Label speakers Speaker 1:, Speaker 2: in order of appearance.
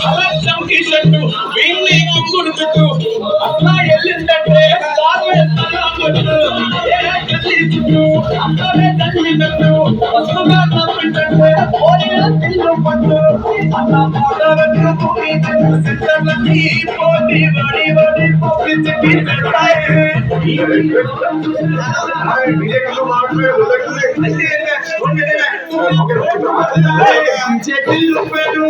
Speaker 1: అలా చంకేటట్టు వీళ్ళని కుంగుడుతూ అట్లా వెళ్ళిందంటే కాదు ఎత్తు అక్కడే తల్లినట్టు వస్తుగా తప్పిందంటే పోయిన తిల్లు పట్టు అలా సిద్ధమని పోటీ వడి వడి పంపించి చెట్లు పెరు